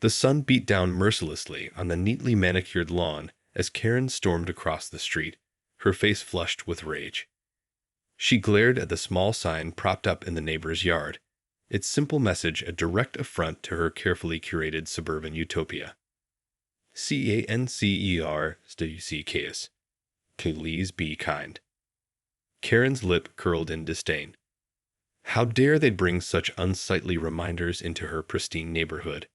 The sun beat down mercilessly on the neatly manicured lawn as Karen stormed across the street, her face flushed with rage. She glared at the small sign propped up in the neighbor's yard, its simple message a direct affront to her carefully curated suburban utopia. Cancer, please be kind. Karen's lip curled in disdain. How dare they bring such unsightly reminders into her pristine neighborhood?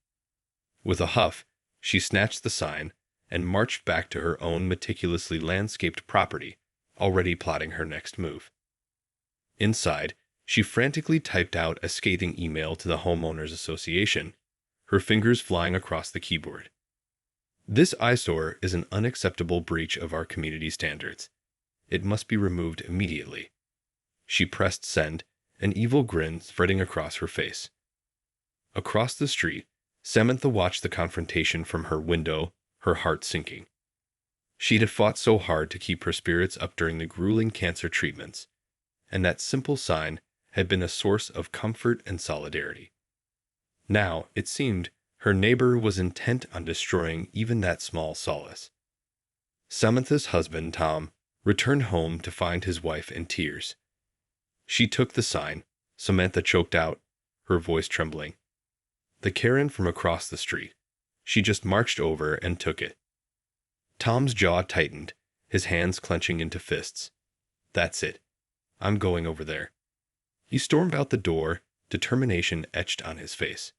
With a huff, she snatched the sign and marched back to her own meticulously landscaped property, already plotting her next move. Inside, she frantically typed out a scathing email to the Homeowners Association, her fingers flying across the keyboard. This eyesore is an unacceptable breach of our community standards. It must be removed immediately. She pressed send, an evil grin spreading across her face. Across the street, Samantha watched the confrontation from her window, her heart sinking. She had fought so hard to keep her spirits up during the grueling cancer treatments, and that simple sign had been a source of comfort and solidarity. Now, it seemed, her neighbor was intent on destroying even that small solace. Samantha's husband, Tom, returned home to find his wife in tears. She took the sign, Samantha choked out, her voice trembling. The Karen from across the street. She just marched over and took it. Tom's jaw tightened, his hands clenching into fists. That's it. I'm going over there. He stormed out the door, determination etched on his face.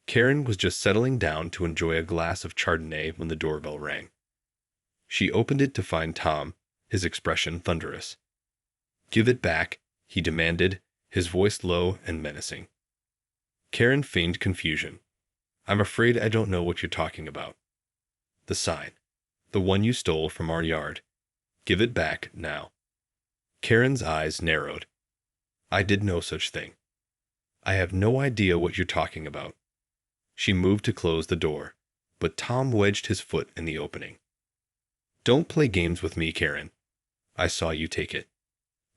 Karen was just settling down to enjoy a glass of Chardonnay when the doorbell rang. She opened it to find Tom, his expression thunderous. Give it back, he demanded, his voice low and menacing. Karen feigned confusion. I'm afraid I don't know what you're talking about. The sign. The one you stole from our yard. Give it back, now. Karen's eyes narrowed. I did no such thing. I have no idea what you're talking about. She moved to close the door, but Tom wedged his foot in the opening. Don't play games with me, Karen. I saw you take it.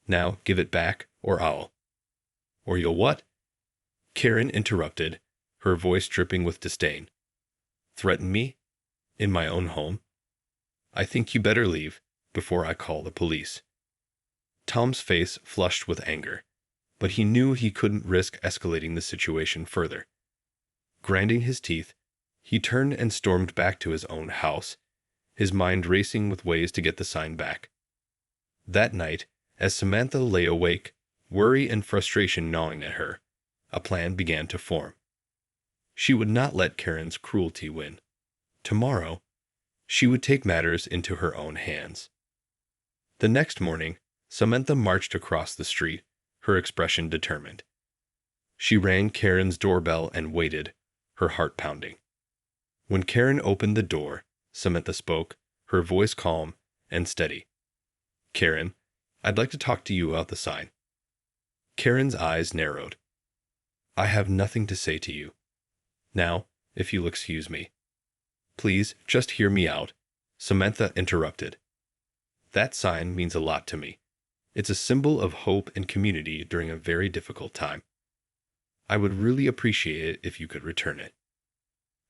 Now give it back, or I'll. Or you'll what? Karen interrupted, her voice dripping with disdain. Threaten me? In my own home? I think you better leave before I call the police. Tom's face flushed with anger, but he knew he couldn't risk escalating the situation further. Grinding his teeth, he turned and stormed back to his own house, his mind racing with ways to get the sign back. That night, as Samantha lay awake, worry and frustration gnawing at her, a plan began to form. She would not let Karen's cruelty win. Tomorrow, she would take matters into her own hands. The next morning, Samantha marched across the street, her expression determined. She rang Karen's doorbell and waited, her heart pounding. When Karen opened the door, Samantha spoke, her voice calm and steady. Karen, I'd like to talk to you about the sign. Karen's eyes narrowed. I have nothing to say to you. Now, if you'll excuse me. Please, just hear me out, Samantha interrupted. That sign means a lot to me. It's a symbol of hope and community during a very difficult time. I would really appreciate it if you could return it.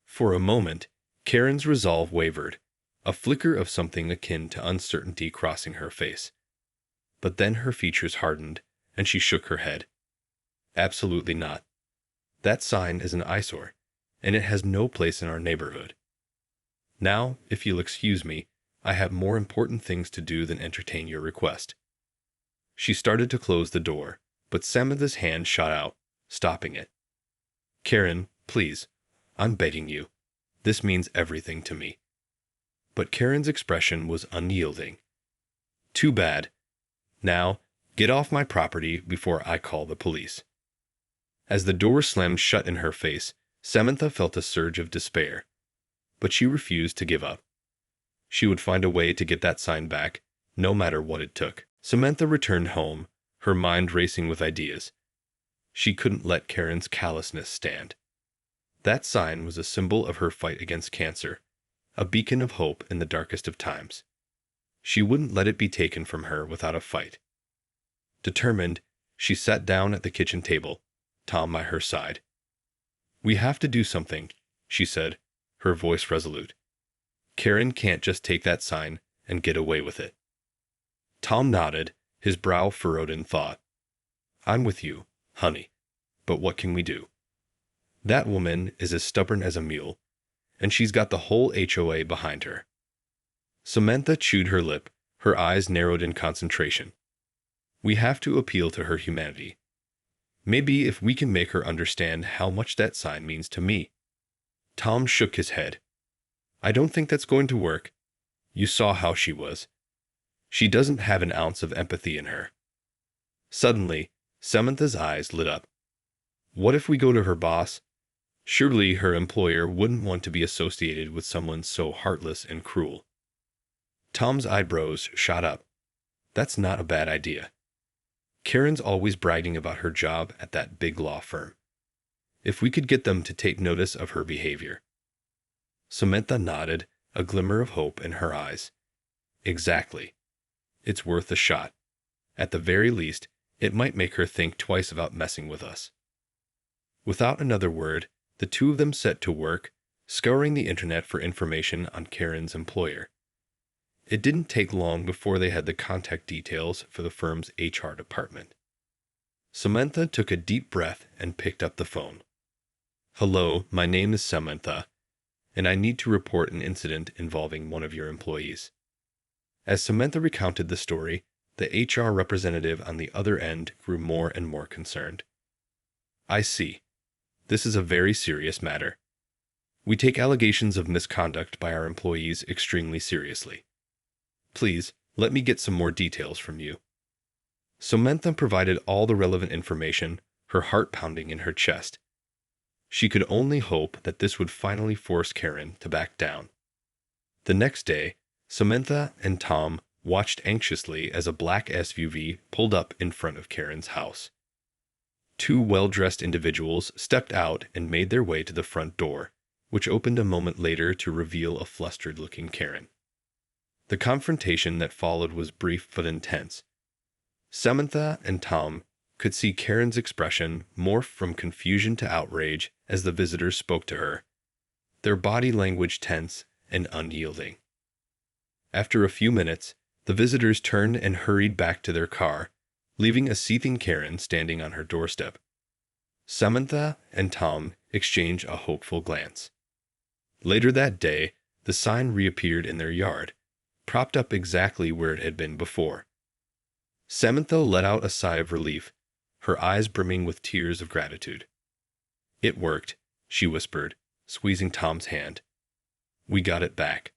For a moment, Karen's resolve wavered, a flicker of something akin to uncertainty crossing her face. But then her features hardened, and she shook her head. Absolutely not. That sign is an eyesore, and it has no place in our neighborhood. Now, if you'll excuse me, I have more important things to do than entertain your request. She started to close the door, but Samantha's hand shot out, stopping it. Karen, please, I'm begging you. This means everything to me. But Karen's expression was unyielding. Too bad. Now, get off my property before I call the police. As the door slammed shut in her face, Samantha felt a surge of despair. But she refused to give up. She would find a way to get that sign back, no matter what it took. Samantha returned home, her mind racing with ideas. She couldn't let Karen's callousness stand. That sign was a symbol of her fight against cancer, a beacon of hope in the darkest of times. She wouldn't let it be taken from her without a fight. Determined, she sat down at the kitchen table, Tom by her side. We have to do something, she said, her voice resolute. Karen can't just take that sign and get away with it. Tom nodded, his brow furrowed in thought. I'm with you, honey. But what can we do? That woman is as stubborn as a mule, and she's got the whole HOA behind her. Samantha chewed her lip, her eyes narrowed in concentration. We have to appeal to her humanity. Maybe if we can make her understand how much that sign means to me. Tom shook his head. I don't think that's going to work. You saw how she was. She doesn't have an ounce of empathy in her. Suddenly, Samantha's eyes lit up. What if we go to her boss? Surely her employer wouldn't want to be associated with someone so heartless and cruel. Tom's eyebrows shot up. That's not a bad idea. Karen's always bragging about her job at that big law firm. If we could get them to take notice of her behavior. Samantha nodded, a glimmer of hope in her eyes. Exactly. It's worth a shot. At the very least, it might make her think twice about messing with us. Without another word, the two of them set to work, scouring the internet for information on Karen's employer. It didn't take long before they had the contact details for the firm's HR department. Samantha took a deep breath and picked up the phone. Hello, my name is Samantha, and I need to report an incident involving one of your employees. As Samantha recounted the story, the HR representative on the other end grew more and more concerned. I see. This is a very serious matter. We take allegations of misconduct by our employees extremely seriously. Please, let me get some more details from you. Samantha provided all the relevant information, her heart pounding in her chest. She could only hope that this would finally force Karen to back down. The next day, Samantha and Tom watched anxiously as a black SUV pulled up in front of Karen's house. Two well-dressed individuals stepped out and made their way to the front door, which opened a moment later to reveal a flustered-looking Karen. The confrontation that followed was brief but intense. Samantha and Tom could see Karen's expression morph from confusion to outrage as the visitors spoke to her, their body language tense and unyielding. After a few minutes, the visitors turned and hurried back to their car, leaving a seething Karen standing on her doorstep. Samantha and Tom exchanged a hopeful glance. Later that day, the sign reappeared in their yard, propped up exactly where it had been before. Samantha let out a sigh of relief, her eyes brimming with tears of gratitude. It worked, she whispered, squeezing Tom's hand. We got it back.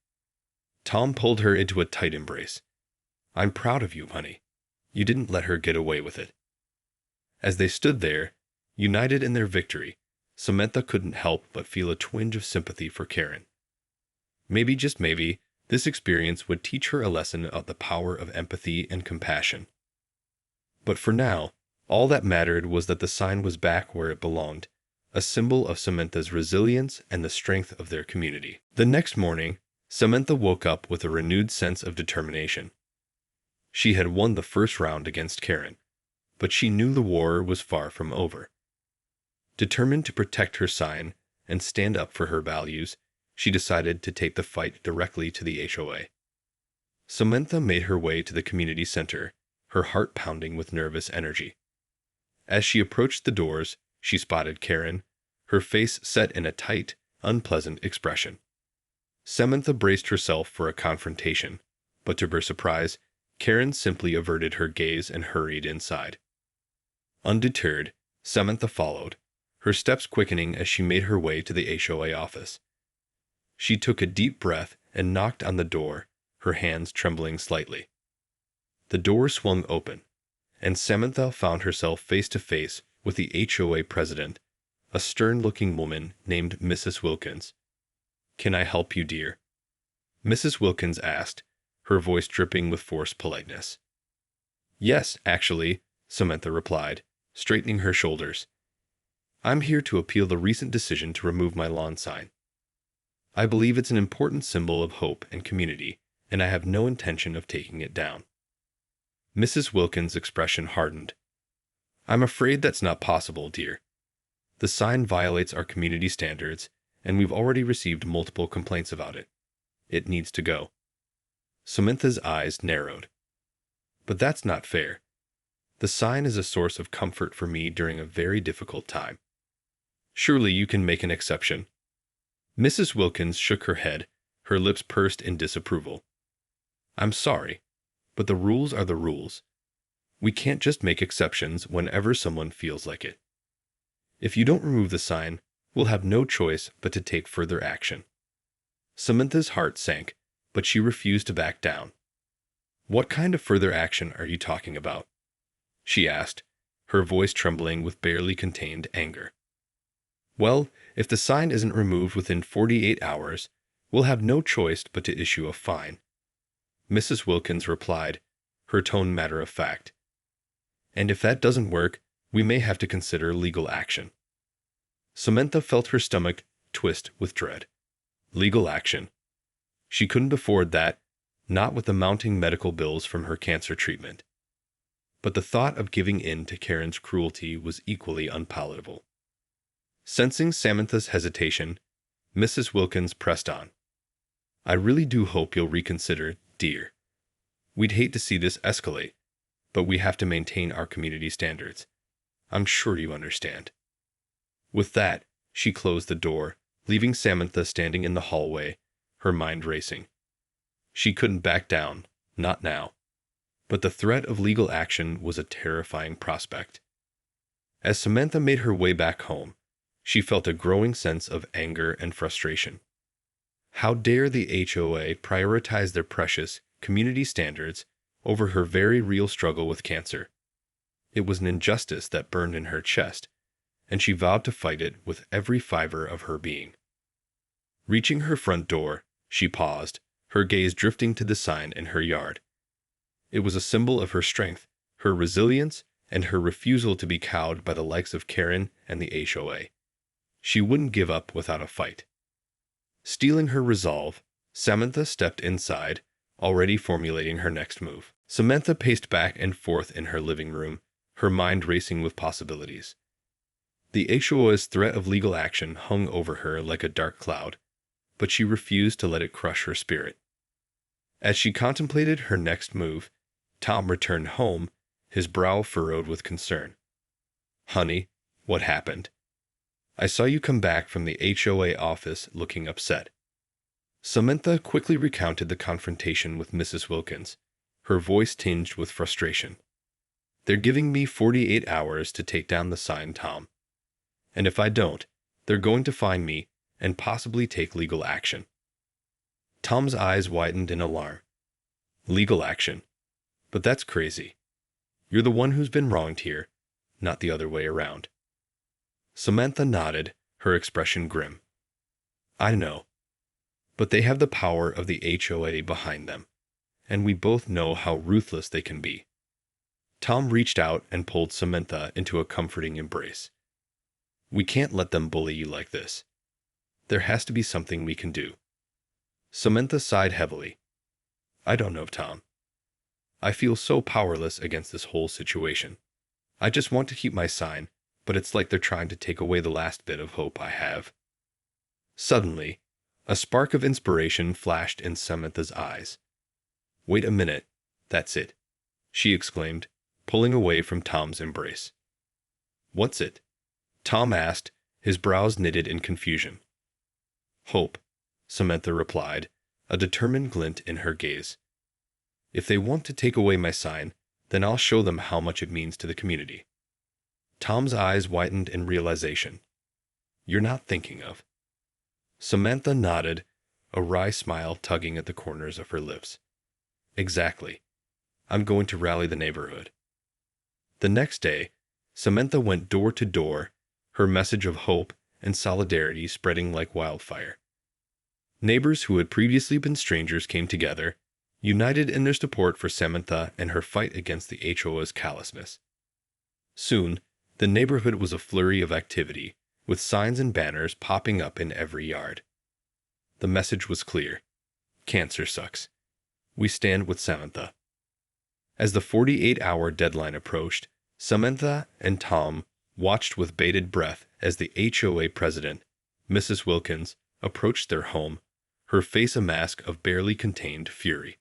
Tom pulled her into a tight embrace. I'm proud of you, honey. You didn't let her get away with it. As they stood there, united in their victory, Samantha couldn't help but feel a twinge of sympathy for Karen. Maybe, just maybe, this experience would teach her a lesson of the power of empathy and compassion. But for now, all that mattered was that the sign was back where it belonged, a symbol of Samantha's resilience and the strength of their community. The next morning, Samantha woke up with a renewed sense of determination. She had won the first round against Karen, but she knew the war was far from over. Determined to protect her sign and stand up for her values, she decided to take the fight directly to the HOA. Samantha made her way to the community center, her heart pounding with nervous energy. As she approached the doors, she spotted Karen, her face set in a tight, unpleasant expression. Samantha braced herself for a confrontation, but to her surprise, Karen simply averted her gaze and hurried inside. Undeterred, Samantha followed, her steps quickening as she made her way to the HOA office. She took a deep breath and knocked on the door, her hands trembling slightly. The door swung open, and Samantha found herself face to face with the HOA president, a stern-looking woman named Mrs. Wilkins. "Can I help you, dear?" Mrs. Wilkins asked, her voice dripping with forced politeness. "Yes, actually," Samantha replied, straightening her shoulders. "I'm here to appeal the recent decision to remove my lawn sign. I believe it's an important symbol of hope and community, and I have no intention of taking it down." Mrs. Wilkins' expression hardened. "I'm afraid that's not possible, dear. The sign violates our community standards, and we've already received multiple complaints about it. It needs to go." Samantha's eyes narrowed. "But that's not fair. The sign is a source of comfort for me during a very difficult time. Surely you can make an exception." Mrs. Wilkins shook her head, her lips pursed in disapproval. "I'm sorry, but the rules are the rules. We can't just make exceptions whenever someone feels like it. If you don't remove the sign, we'll have no choice but to take further action." Samantha's heart sank, but she refused to back down. "What kind of further action are you talking about?" she asked, her voice trembling with barely contained anger. "Well, if the sign isn't removed within 48 hours, we'll have no choice but to issue a fine," Mrs. Wilkins replied, her tone matter of fact. "And if that doesn't work, we may have to consider legal action." Samantha felt her stomach twist with dread. Legal action. She couldn't afford that, not with the mounting medical bills from her cancer treatment. But the thought of giving in to Karen's cruelty was equally unpalatable. Sensing Samantha's hesitation, Mrs. Wilkins pressed on. "I really do hope you'll reconsider, dear. We'd hate to see this escalate, but we have to maintain our community standards. I'm sure you understand." With that, she closed the door, leaving Samantha standing in the hallway, her mind racing. She couldn't back down, not now. But the threat of legal action was a terrifying prospect. As Samantha made her way back home, she felt a growing sense of anger and frustration. How dare the HOA prioritize their precious community standards over her very real struggle with cancer? It was an injustice that burned in her chest, and she vowed to fight it with every fiber of her being. Reaching her front door, she paused, her gaze drifting to the sign in her yard. It was a symbol of her strength, her resilience, and her refusal to be cowed by the likes of Karen and the HOA. She wouldn't give up without a fight. Steeling her resolve, Samantha stepped inside, already formulating her next move. Samantha paced back and forth in her living room, her mind racing with possibilities. The HOA's threat of legal action hung over her like a dark cloud, but she refused to let it crush her spirit. As she contemplated her next move, Tom returned home, his brow furrowed with concern. "Honey, what happened? I saw you come back from the HOA office looking upset." Samantha quickly recounted the confrontation with Mrs. Wilkins, her voice tinged with frustration. "They're giving me 48 hours to take down the sign, Tom. And if I don't, they're going to fine me and possibly take legal action." Tom's eyes widened in alarm. "Legal action? But that's crazy. You're the one who's been wronged here, not the other way around." Samantha nodded, her expression grim. "I know. But they have the power of the HOA behind them, and we both know how ruthless they can be." Tom reached out and pulled Samantha into a comforting embrace. "We can't let them bully you like this. There has to be something we can do." Samantha sighed heavily. "I don't know, Tom. I feel so powerless against this whole situation. I just want to keep my sign, but it's like they're trying to take away the last bit of hope I have." Suddenly, a spark of inspiration flashed in Samantha's eyes. "Wait a minute, that's it," she exclaimed, pulling away from Tom's embrace. "What's it?" Tom asked, his brows knitted in confusion. "Hope," Samantha replied, a determined glint in her gaze. "If they want to take away my sign, then I'll show them how much it means to the community." Tom's eyes widened in realization. "You're not thinking of—" Samantha nodded, a wry smile tugging at the corners of her lips. "Exactly. I'm going to rally the neighborhood." The next day, Samantha went door to door, her message of hope and solidarity spreading like wildfire. Neighbors who had previously been strangers came together, united in their support for Samantha and her fight against the HOA's callousness. Soon, the neighborhood was a flurry of activity, with signs and banners popping up in every yard. The message was clear. Cancer sucks. We stand with Samantha. As the 48-hour deadline approached, Samantha and Tom watched with bated breath as the HOA president, Mrs. Wilkins, approached their home, her face a mask of barely contained fury.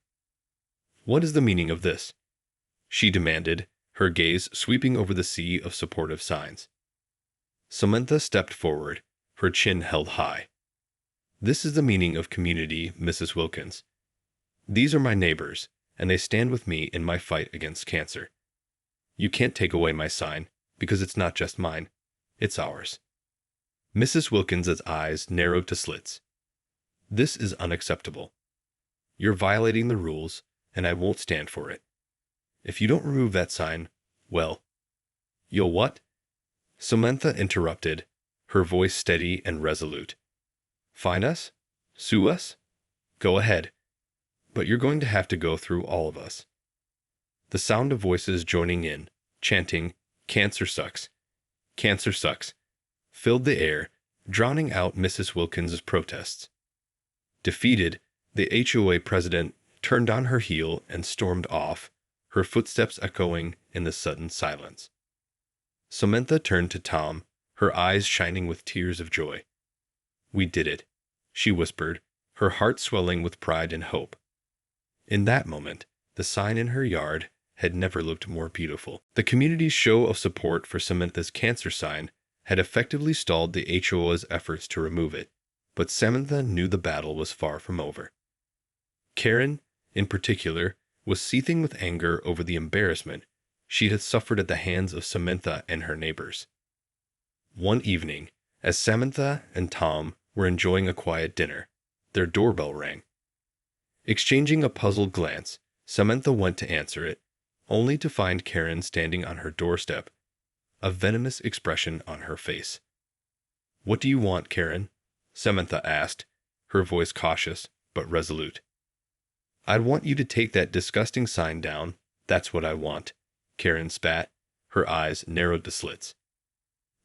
"What is the meaning of this?" she demanded, her gaze sweeping over the sea of supportive signs. Samantha stepped forward, her chin held high. "This is the meaning of community, Mrs. Wilkins. These are my neighbors, and they stand with me in my fight against cancer. You can't take away my sign, because it's not just mine, it's ours." Mrs. Wilkins's eyes narrowed to slits. "This is unacceptable. You're violating the rules, and I won't stand for it. If you don't remove that sign, well..." "You'll what?" Samantha interrupted, her voice steady and resolute. "Fine us? Sue us? Go ahead. But you're going to have to go through all of us." The sound of voices joining in, chanting, "Cancer sucks. Cancer sucks," filled the air, drowning out Mrs. Wilkins's protests. Defeated, the HOA president turned on her heel and stormed off, her footsteps echoing in the sudden silence. Samantha turned to Tom, her eyes shining with tears of joy. "We did it," she whispered, her heart swelling with pride and hope. In that moment, the sign in her yard had never looked more beautiful. The community's show of support for Samantha's cancer sign had effectively stalled the HOA's efforts to remove it, but Samantha knew the battle was far from over. Karen, in particular, was seething with anger over the embarrassment she had suffered at the hands of Samantha and her neighbors. One evening, as Samantha and Tom were enjoying a quiet dinner, their doorbell rang. Exchanging a puzzled glance, Samantha went to answer it, only to find Karen standing on her doorstep, a venomous expression on her face. "What do you want, Karen?" Samantha asked, her voice cautious but resolute. "I'd want you to take that disgusting sign down, that's what I want," Karen spat, her eyes narrowed to slits.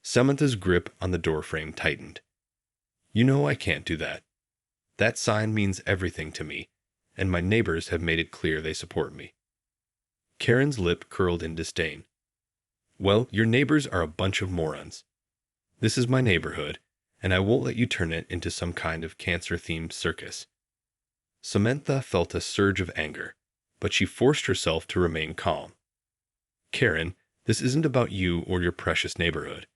Samantha's grip on the doorframe tightened. "You know I can't do that. That sign means everything to me, and my neighbors have made it clear they support me." Karen's lip curled in disdain. "Well, your neighbors are a bunch of morons. This is my neighborhood, and I won't let you turn it into some kind of cancer-themed circus." Samantha felt a surge of anger, but she forced herself to remain calm. "Karen, this isn't about you or your precious neighborhood.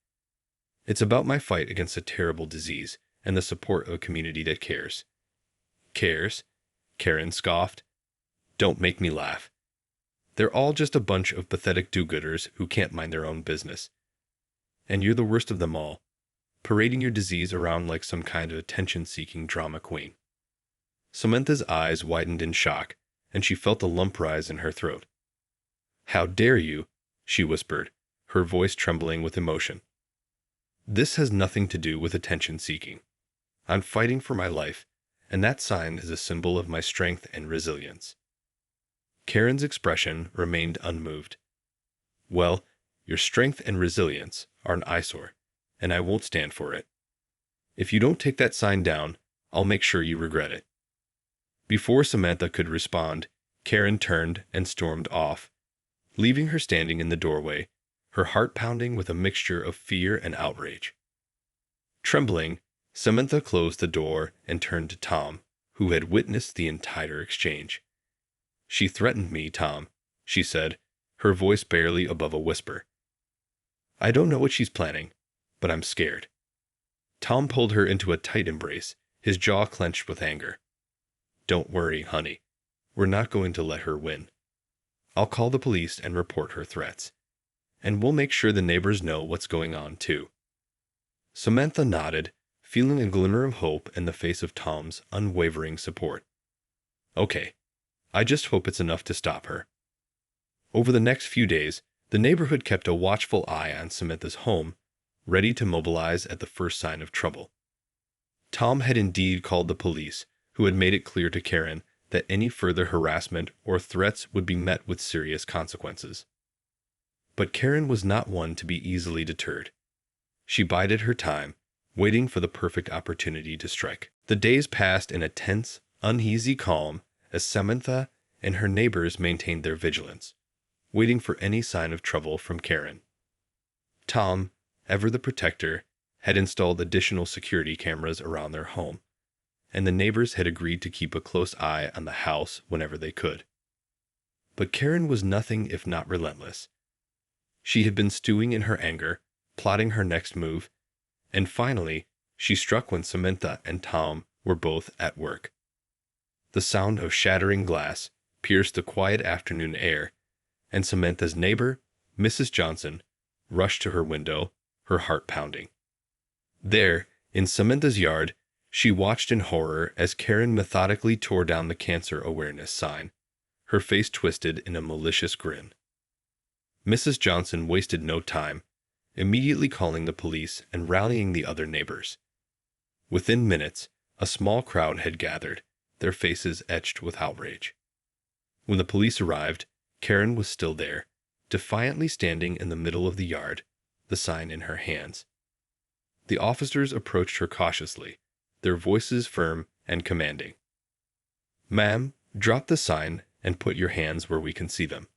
It's about my fight against a terrible disease and the support of a community that cares." "Cares?" Karen scoffed. "Don't make me laugh. They're all just a bunch of pathetic do-gooders who can't mind their own business. And you're the worst of them all, parading your disease around like some kind of attention-seeking drama queen." Samantha's eyes widened in shock, and she felt a lump rise in her throat. "How dare you?" she whispered, her voice trembling with emotion. "This has nothing to do with attention-seeking. I'm fighting for my life, and that sign is a symbol of my strength and resilience." Karen's expression remained unmoved. "Well, your strength and resilience are an eyesore, and I won't stand for it. If you don't take that sign down, I'll make sure you regret it." Before Samantha could respond, Karen turned and stormed off, leaving her standing in the doorway, her heart pounding with a mixture of fear and outrage. Trembling, Samantha closed the door and turned to Tom, who had witnessed the entire exchange. "She threatened me, Tom," she said, her voice barely above a whisper. "I don't know what she's planning, but I'm scared." Tom pulled her into a tight embrace, his jaw clenched with anger. "Don't worry, honey. We're not going to let her win. I'll call the police and report her threats. And we'll make sure the neighbors know what's going on, too." Samantha nodded, feeling a glimmer of hope in the face of Tom's unwavering support. "Okay. I just hope it's enough to stop her." Over the next few days, the neighborhood kept a watchful eye on Samantha's home, ready to mobilize at the first sign of trouble. Tom had indeed called the police, who had made it clear to Karen that any further harassment or threats would be met with serious consequences. But Karen was not one to be easily deterred. She bided her time, waiting for the perfect opportunity to strike. The days passed in a tense, uneasy calm as Samantha and her neighbors maintained their vigilance, waiting for any sign of trouble from Karen. Tom, ever the protector, had installed additional security cameras around their home, and the neighbors had agreed to keep a close eye on the house whenever they could. But Karen was nothing if not relentless. She had been stewing in her anger, plotting her next move, and finally, she struck when Samantha and Tom were both at work. The sound of shattering glass pierced the quiet afternoon air, and Samantha's neighbor, Mrs. Johnson, rushed to her window, her heart pounding. There, in Samantha's yard, she watched in horror as Karen methodically tore down the cancer awareness sign, her face twisted in a malicious grin. Mrs. Johnson wasted no time, immediately calling the police and rallying the other neighbors. Within minutes, a small crowd had gathered, their faces etched with outrage. When the police arrived, Karen was still there, defiantly standing in the middle of the yard, the sign in her hands. The officers approached her cautiously, their voices firm and commanding. "Ma'am, drop the sign and put your hands where we can see them."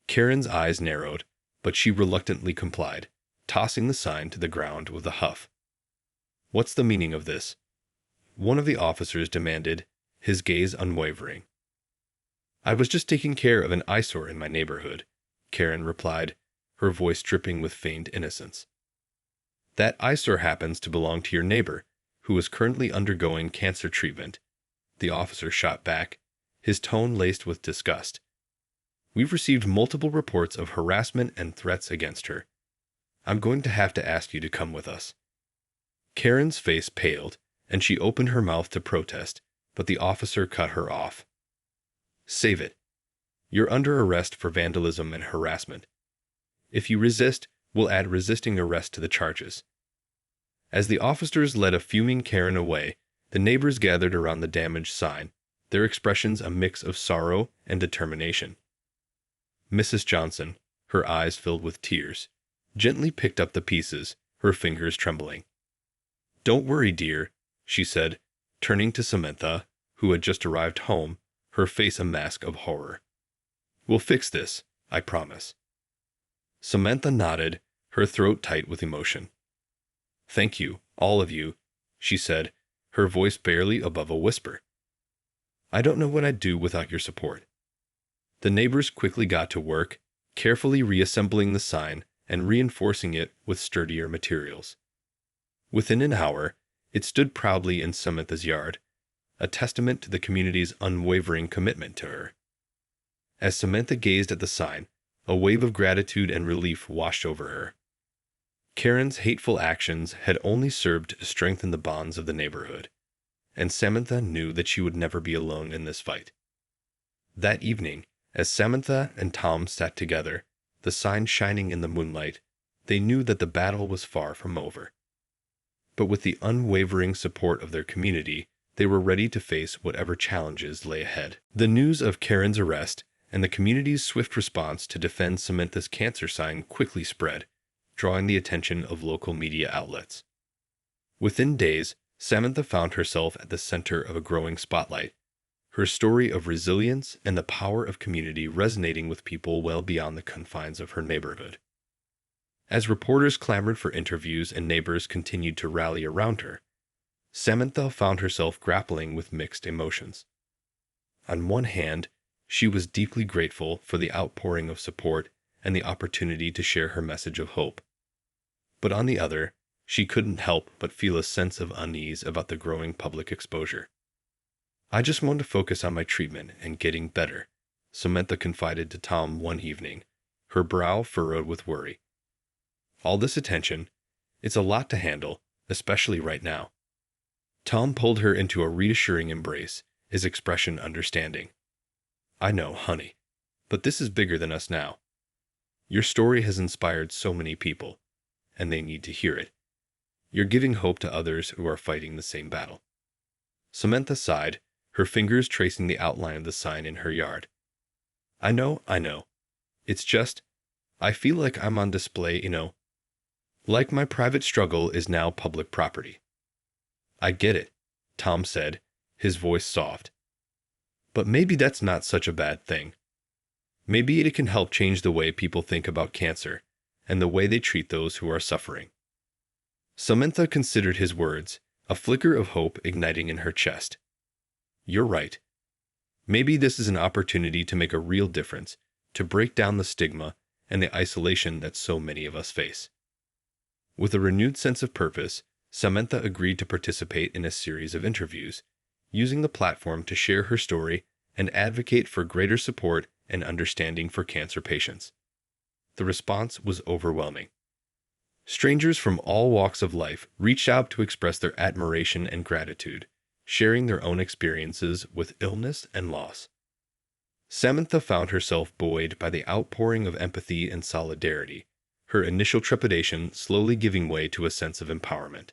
Karen's eyes narrowed, but she reluctantly complied, tossing the sign to the ground with a huff. "What's the meaning of this?" one of the officers demanded, his gaze unwavering. "I was just taking care of an eyesore in my neighborhood," Karen replied, her voice dripping with feigned innocence. "That eyesore happens to belong to your neighbor, who is currently undergoing cancer treatment," the officer shot back, his tone laced with disgust. "We've received multiple reports of harassment and threats against her. I'm going to have to ask you to come with us." Karen's face paled, and she opened her mouth to protest, but the officer cut her off. "Save it. You're under arrest for vandalism and harassment. If you resist, we'll add resisting arrest to the charges." As the officers led a fuming Karen away, the neighbors gathered around the damaged sign, their expressions a mix of sorrow and determination. Mrs. Johnson, her eyes filled with tears, gently picked up the pieces, her fingers trembling. "Don't worry, dear," she said, turning to Samantha, who had just arrived home, her face a mask of horror. "We'll fix this, I promise." Samantha nodded, her throat tight with emotion. "Thank you, all of you," she said, her voice barely above a whisper. "I don't know what I'd do without your support." The neighbors quickly got to work, carefully reassembling the sign and reinforcing it with sturdier materials. Within an hour, it stood proudly in Samantha's yard, a testament to the community's unwavering commitment to her. As Samantha gazed at the sign, a wave of gratitude and relief washed over her. Karen's hateful actions had only served to strengthen the bonds of the neighborhood, and Samantha knew that she would never be alone in this fight. That evening, as Samantha and Tom sat together, the sign shining in the moonlight, they knew that the battle was far from over. But with the unwavering support of their community, they were ready to face whatever challenges lay ahead. The news of Karen's arrest and the community's swift response to defend Samantha's cancer sign quickly spread, drawing the attention of local media outlets. Within days, Samantha found herself at the center of a growing spotlight, her story of resilience and the power of community resonating with people well beyond the confines of her neighborhood. As reporters clamored for interviews and neighbors continued to rally around her, Samantha found herself grappling with mixed emotions. On one hand, she was deeply grateful for the outpouring of support and the opportunity to share her message of hope. But on the other, she couldn't help but feel a sense of unease about the growing public exposure. "I just want to focus on my treatment and getting better," Samantha confided to Tom one evening, her brow furrowed with worry. "All this attention, it's a lot to handle, especially right now." Tom pulled her into a reassuring embrace, his expression understanding. "I know, honey, but this is bigger than us now. Your story has inspired so many people, and they need to hear it. You're giving hope to others who are fighting the same battle." Samantha sighed, her fingers tracing the outline of the sign in her yard. I know. It's just, I feel like I'm on display, like my private struggle is now public property." "I get it," Tom said, his voice soft. "But maybe that's not such a bad thing. Maybe it can help change the way people think about cancer and the way they treat those who are suffering." Samantha considered his words, a flicker of hope igniting in her chest. You're right. Maybe this is an opportunity to make a real difference, to break down the stigma and the isolation that so many of us face. With a renewed sense of purpose, Samantha agreed to participate in a series of interviews, using the platform to share her story and advocate for greater support and understanding for cancer patients. The response was overwhelming. Strangers from all walks of life reached out to express their admiration and gratitude, sharing their own experiences with illness and loss. Samantha found herself buoyed by the outpouring of empathy and solidarity, her initial trepidation slowly giving way to a sense of empowerment.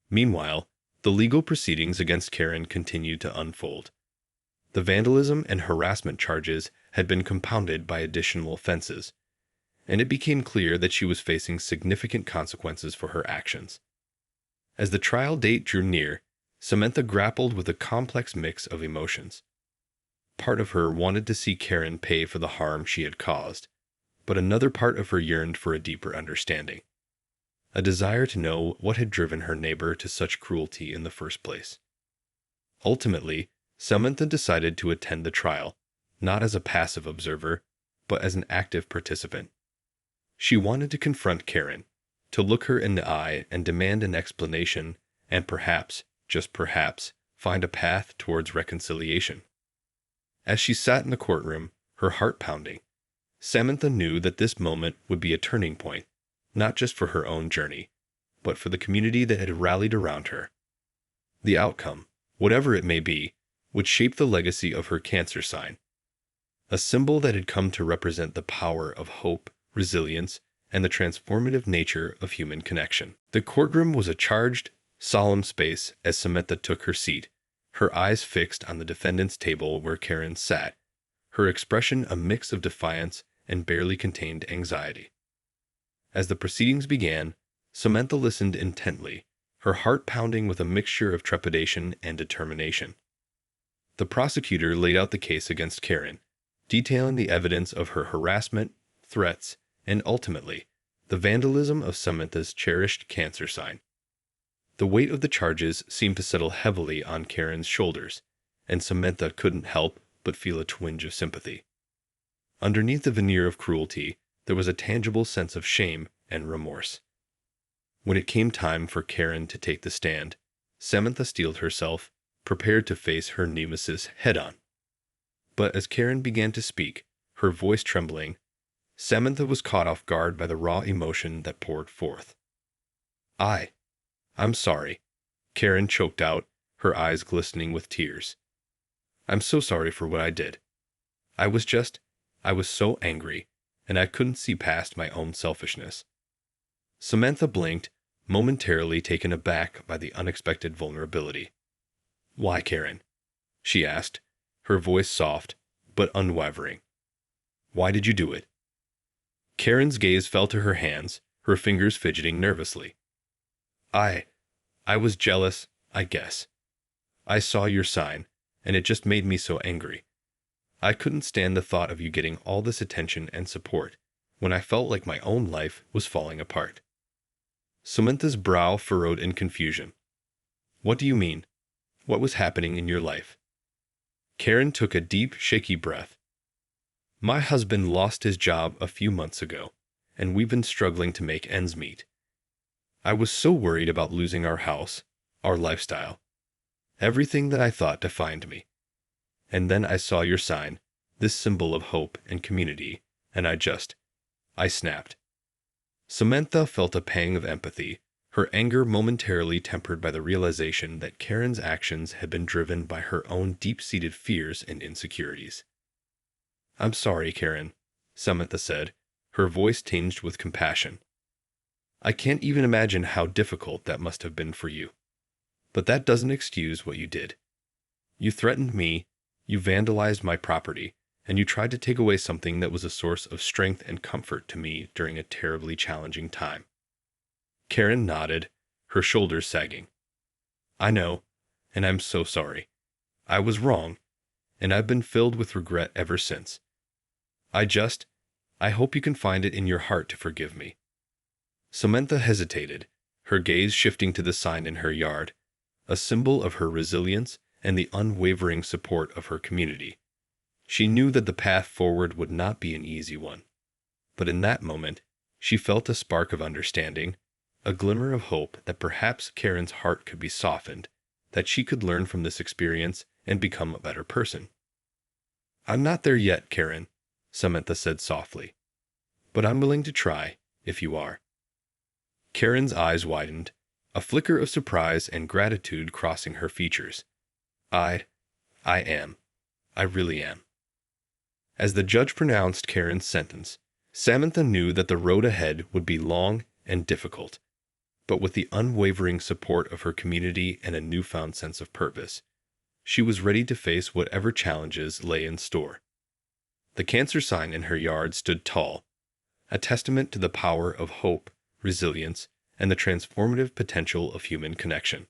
Meanwhile, the legal proceedings against Karen continued to unfold. The vandalism and harassment charges had been compounded by additional offenses, and it became clear that she was facing significant consequences for her actions. As the trial date drew near, Samantha grappled with a complex mix of emotions. Part of her wanted to see Karen pay for the harm she had caused, but another part of her yearned for a deeper understanding, a desire to know what had driven her neighbor to such cruelty in the first place. Ultimately, Samantha decided to attend the trial, not as a passive observer, but as an active participant. She wanted to confront Karen, to look her in the eye and demand an explanation, and perhaps, just perhaps, find a path towards reconciliation. As she sat in the courtroom, her heart pounding, Samantha knew that this moment would be a turning point, not just for her own journey, but for the community that had rallied around her. The outcome, whatever it may be, would shape the legacy of her cancer sign, a symbol that had come to represent the power of hope, resilience, and the transformative nature of human connection. The courtroom was a charged, solemn space as Samantha took her seat, her eyes fixed on the defendant's table where Karen sat, her expression a mix of defiance and barely contained anxiety. As the proceedings began, Samantha listened intently, her heart pounding with a mixture of trepidation and determination. The prosecutor laid out the case against Karen, detailing the evidence of her harassment, threats, and ultimately, the vandalism of Samantha's cherished cancer sign. The weight of the charges seemed to settle heavily on Karen's shoulders, and Samantha couldn't help but feel a twinge of sympathy. Underneath the veneer of cruelty, there was a tangible sense of shame and remorse. When it came time for Karen to take the stand, Samantha steeled herself, prepared to face her nemesis head-on. But as Karen began to speak, her voice trembling, Samantha was caught off guard by the raw emotion that poured forth. I'm sorry, Karen choked out, her eyes glistening with tears. I'm so sorry for what I did. I was so angry, and I couldn't see past my own selfishness. Samantha blinked, momentarily taken aback by the unexpected vulnerability. Why, Karen? She asked, her voice soft, but unwavering. Why did you do it? Karen's gaze fell to her hands, her fingers fidgeting nervously. I was jealous, I guess. I saw your sign, and it just made me so angry. I couldn't stand the thought of you getting all this attention and support, when I felt like my own life was falling apart. Samantha's brow furrowed in confusion. What do you mean? What was happening in your life? Karen took a deep, shaky breath. My husband lost his job a few months ago, and we've been struggling to make ends meet. I was so worried about losing our house, our lifestyle, everything that I thought defined me. And then I saw your sign, this symbol of hope and community, and I snapped. Samantha felt a pang of empathy, her anger momentarily tempered by the realization that Karen's actions had been driven by her own deep-seated fears and insecurities. I'm sorry, Karen, Samantha said, her voice tinged with compassion. I can't even imagine how difficult that must have been for you. But that doesn't excuse what you did. You threatened me, you vandalized my property, and you tried to take away something that was a source of strength and comfort to me during a terribly challenging time. Karen nodded, her shoulders sagging. I know, and I'm so sorry. I was wrong, and I've been filled with regret ever since. I hope you can find it in your heart to forgive me. Samantha hesitated, her gaze shifting to the sign in her yard, a symbol of her resilience and the unwavering support of her community. She knew that the path forward would not be an easy one. But in that moment, she felt a spark of understanding, a glimmer of hope that perhaps Karen's heart could be softened, that she could learn from this experience and become a better person. "I'm not there yet, Karen," Samantha said softly. "But I'm willing to try, if you are." Karen's eyes widened, a flicker of surprise and gratitude crossing her features. I am. I really am." As the judge pronounced Karen's sentence, Samantha knew that the road ahead would be long and difficult. But with the unwavering support of her community and a newfound sense of purpose, she was ready to face whatever challenges lay in store. The cancer sign in her yard stood tall, a testament to the power of hope, resilience, and the transformative potential of human connection.